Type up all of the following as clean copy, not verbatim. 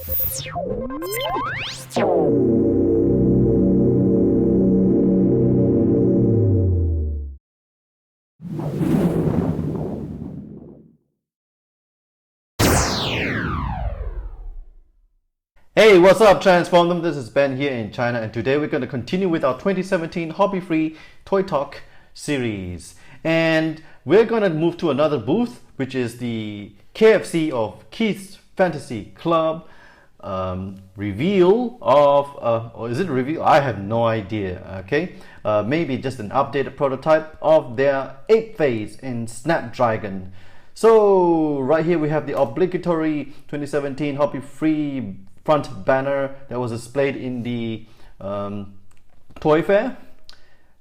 Hey, what's up, Transform? This is Ben here in China, and today we're going to continue with our 2017 Hobby-Free Toy Talk series. And we're going to move to another booth, which is the KFC of Keith's Fantasy Club reveal of, or is it a reveal? I have no idea, okay? Maybe just an updated prototype of their Apeface in Snapdragon. So right here we have the obligatory 2017 Hobby-Free front banner that was displayed in the toy fair.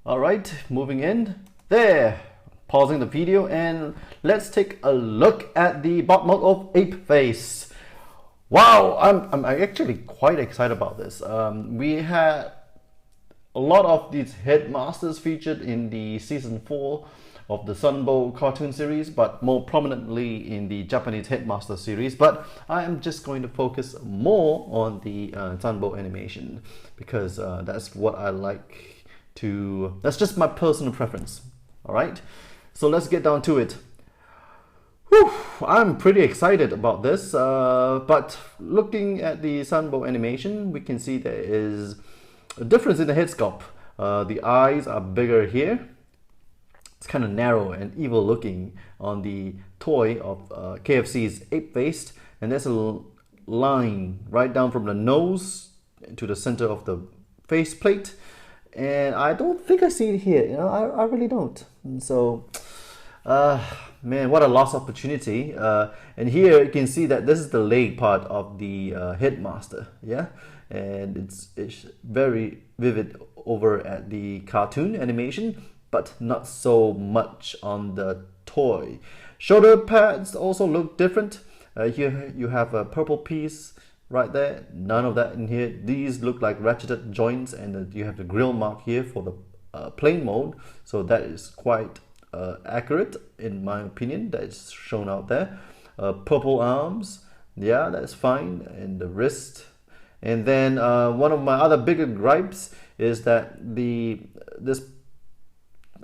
All right, moving in there, pausing the video, and let's take a look at the bot mode of Apeface. Wow, I'm actually quite excited about this. We had a lot of these headmasters featured in the season 4 of the Sunbow cartoon series, but more prominently in the Japanese Headmaster series. But I am just going to focus more on the Sunbow animation because that's what I like to, that's just my personal preference. All right, so let's get down to it. Whew, I'm pretty excited about this, but looking at the Sunbow animation, we can see there is a difference in the head sculpt. The eyes are bigger here. It's kind of narrow and evil looking on the toy of KFC's Apeface, and there's a line right down from the nose to the center of the face plate, and I don't think I see it here. You know, I really don't. And so, man, what a lost opportunity. And here you can see that this is the leg part of the headmaster, yeah, and it's very vivid over at the cartoon animation, but not so much on the toy. Shoulder pads also look different. Here you have a purple piece right there, none of that in here. These look like ratcheted joints, and you have the grill mark here for the plain mode, so that is quite accurate in my opinion. That is shown out there. Purple arms, yeah, that's fine, and the wrist. And then one of my other bigger gripes is that this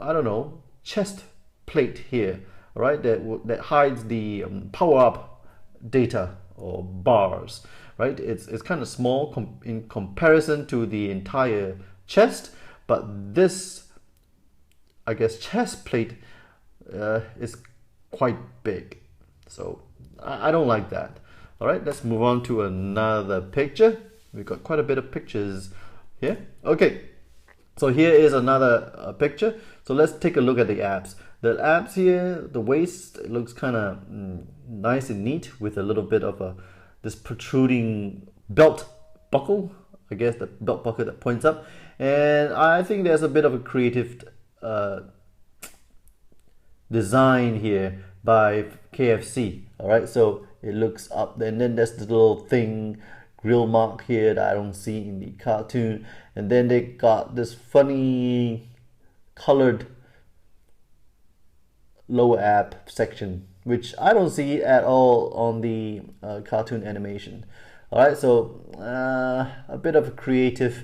I don't know, chest plate here, right? That hides the power up data or bars, right? It's kind of small in comparison to the entire chest, but this, I guess, chest plate is quite big, so I don't like that. All right, let's move on to another picture. We've got quite a bit of pictures here. Okay. So here is another picture. So let's take a look at the abs. The abs here, the waist looks kind of nice and neat with a little bit of this protruding belt buckle. I guess the belt buckle that points up. And I think there's a bit of a creative design here by KFC. All right, so it looks up, and then there's the little thing, grill mark here that I don't see in the cartoon, and then they got this funny colored lower ab section, which I don't see at all on the cartoon animation. All right, so a bit of a creative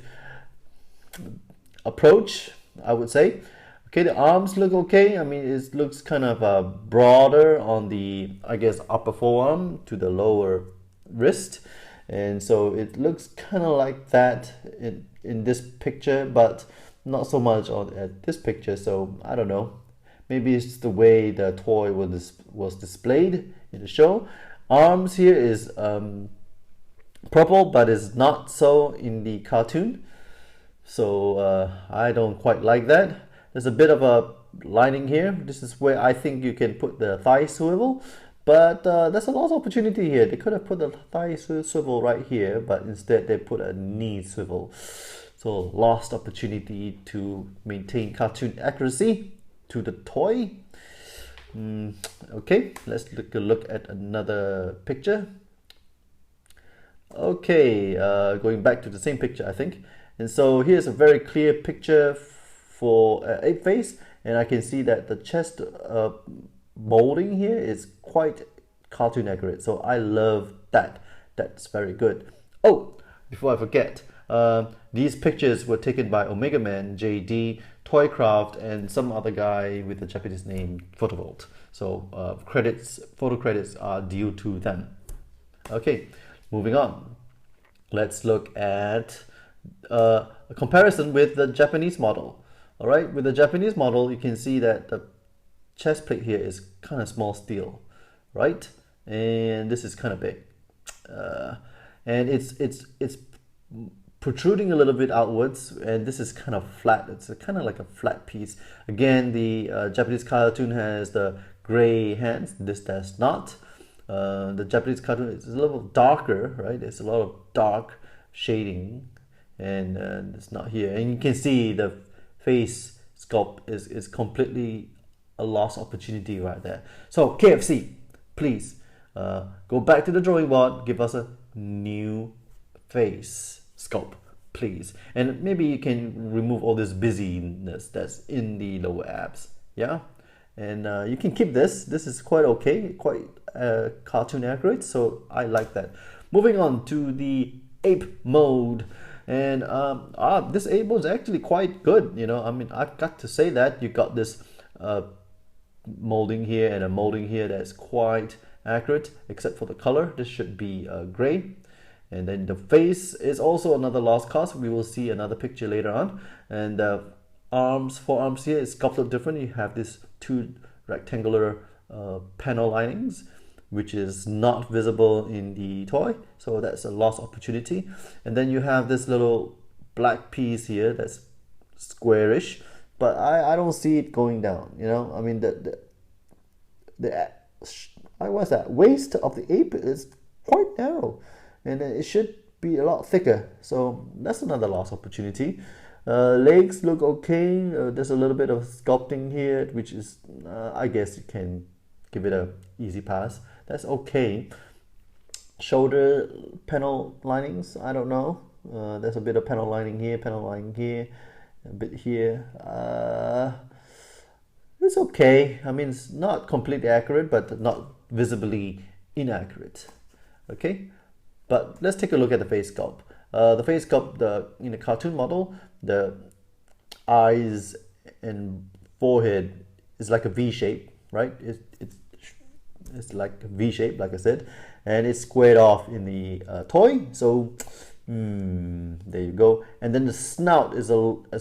approach, I would say. Okay, the arms look okay. I mean, it looks kind of broader on the, I guess, upper forearm to the lower wrist. And so it looks kind of like that in this picture, but not so much at this picture. So I don't know, maybe it's the way the toy was displayed in the show. Arms here is purple, but it's not so in the cartoon, so I don't quite like that. There's a bit of a lining here. This is where I think you can put the thigh swivel, but there's a lot of opportunity here. They could have put the thigh swivel right here, but instead they put a knee swivel. So lost opportunity to maintain cartoon accuracy to the toy. Okay, let's take a look at another picture. Okay, going back to the same picture, I think. And so here's a very clear picture for Apeface, and I can see that the chest molding here is quite cartoon accurate. So I love that. That's very good. Oh, before I forget, these pictures were taken by Omega Man, JD, Toycraft, and some other guy with a Japanese name, Photovolt. So photo credits are due to them. Okay, moving on. Let's look at a comparison with the Japanese model. All right, with the Japanese model, you can see that the chest plate here is kind of small steel, right? And this is kind of big, and it's protruding a little bit outwards, and this is kind of flat. It's kind of like a flat piece. Again, the Japanese cartoon has the gray hands. This does not. The Japanese cartoon is a little darker, right? There's a lot of dark shading, and it's not here. And you can see the face sculpt is completely a lost opportunity right there. So KFC, please go back to the drawing board, give us a new face sculpt, please. And maybe you can remove all this busyness that's in the lower abs. Yeah, and you can keep this. This is quite okay, quite cartoon accurate, so I like that. Moving on to the ape mode. And this ape mode is actually quite good, you know. I mean, I've got to say that you got this molding here and a molding here that's quite accurate, except for the color. This should be gray. And then the face is also another lost cause. We will see another picture later on. And forearms here is sculpted different. You have these two rectangular panel linings, which is not visible in the toy, so that's a lost opportunity. And then you have this little black piece here that's squarish, but I don't see it going down, you know. I mean, what's that, waist of the ape is quite narrow, and it should be a lot thicker, so that's another lost opportunity. Legs look okay. There's a little bit of sculpting here, which is I guess you can give it a easy pass. That's okay. Shoulder panel linings, I don't know. There's a bit of panel lining here, a bit here. It's okay. I mean, it's not completely accurate, but not visibly inaccurate. Okay, but let's take a look at the face sculpt. The face sculpt, in the cartoon model, the eyes and forehead is like a V shape, right? It's like a V shape, like I said, and it's squared off in the toy. So there you go. And then the snout is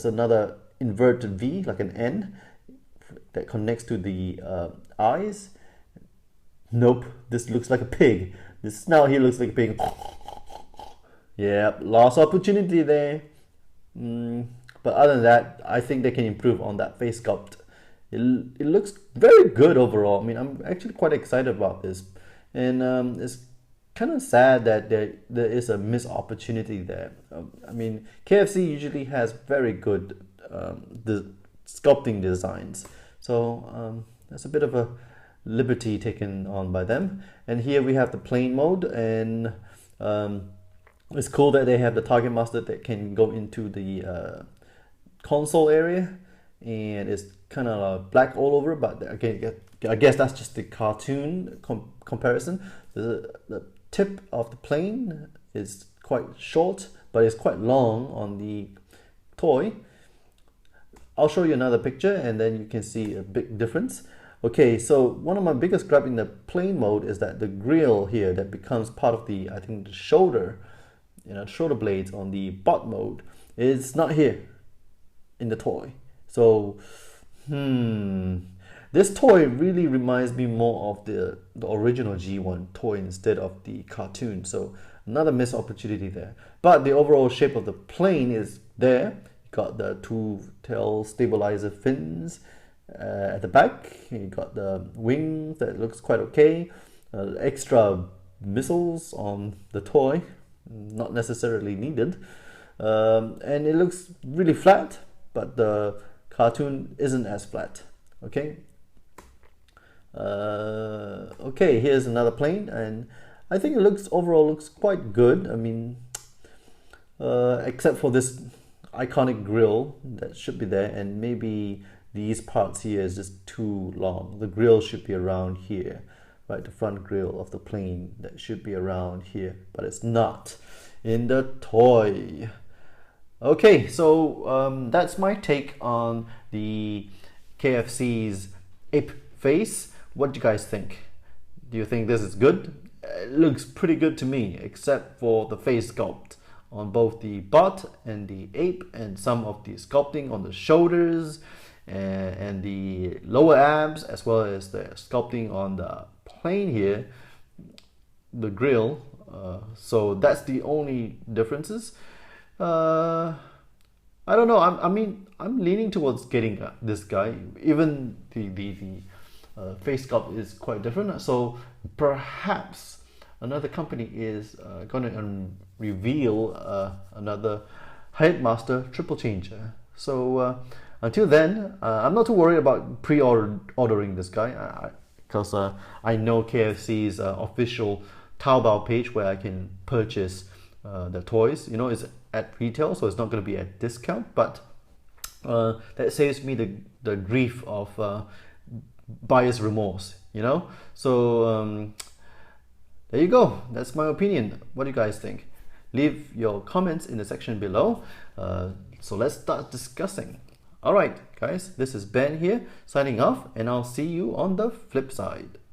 another inverted V, like an N, that connects to the eyes. Nope, this looks like a pig. The snout here looks like a pig. Yeah, lost opportunity there. But other than that, I think they can improve on that face sculpt. It looks very good overall. I mean, I'm actually quite excited about this, and it's kind of sad that there is a missed opportunity there. I mean, KFC usually has very good sculpting designs, so that's a bit of a liberty taken on by them. And here we have the plane mode, and it's cool that they have the target master that can go into the console area, and it's kind of black all over, but again, I guess that's just the cartoon comparison. The tip of the plane is quite short, but it's quite long on the toy. I'll show you another picture and then you can see a big difference. Okay, so one of my biggest gripe in the plane mode is that the grill here that becomes part of the, I think, the shoulder, shoulder blades on the bot mode is not here in the toy. So this toy really reminds me more of the original G1 toy instead of the cartoon. So another missed opportunity there. But the overall shape of the plane is there. You got the two tail stabilizer fins at the back. You got the wings that looks quite okay. Extra missiles on the toy, not necessarily needed. And it looks really flat, but the cartoon isn't as flat. Okay. Okay, here's another plane, and I think it overall looks quite good. I mean, except for this iconic grill that should be there, and maybe these parts here is just too long. The grill should be around here, right? The front grille of the plane that should be around here, but it's not in the toy. Okay, so that's my take on the KFC's Apeface. What do you guys think? Do you think this is good? It looks pretty good to me, except for the face sculpt on both the butt and the ape, and some of the sculpting on the shoulders and the lower abs, as well as the sculpting on the plane here, the grill. So that's the only differences. I don't know. I mean, I'm leaning towards getting this guy. Even the face sculpt is quite different. So perhaps another company is going to reveal another Headmaster triple changer. So until then, I'm not too worried about pre-ordering this guy, because I know KFC's official Taobao page where I can purchase the toys. You know, it's at retail, so it's not going to be at discount. But that saves me the grief of buyer's remorse. You know, so there you go. That's my opinion. What do you guys think? Leave your comments in the section below. So let's start discussing. Alright guys, this is Ben here signing off, and I'll see you on the flip side.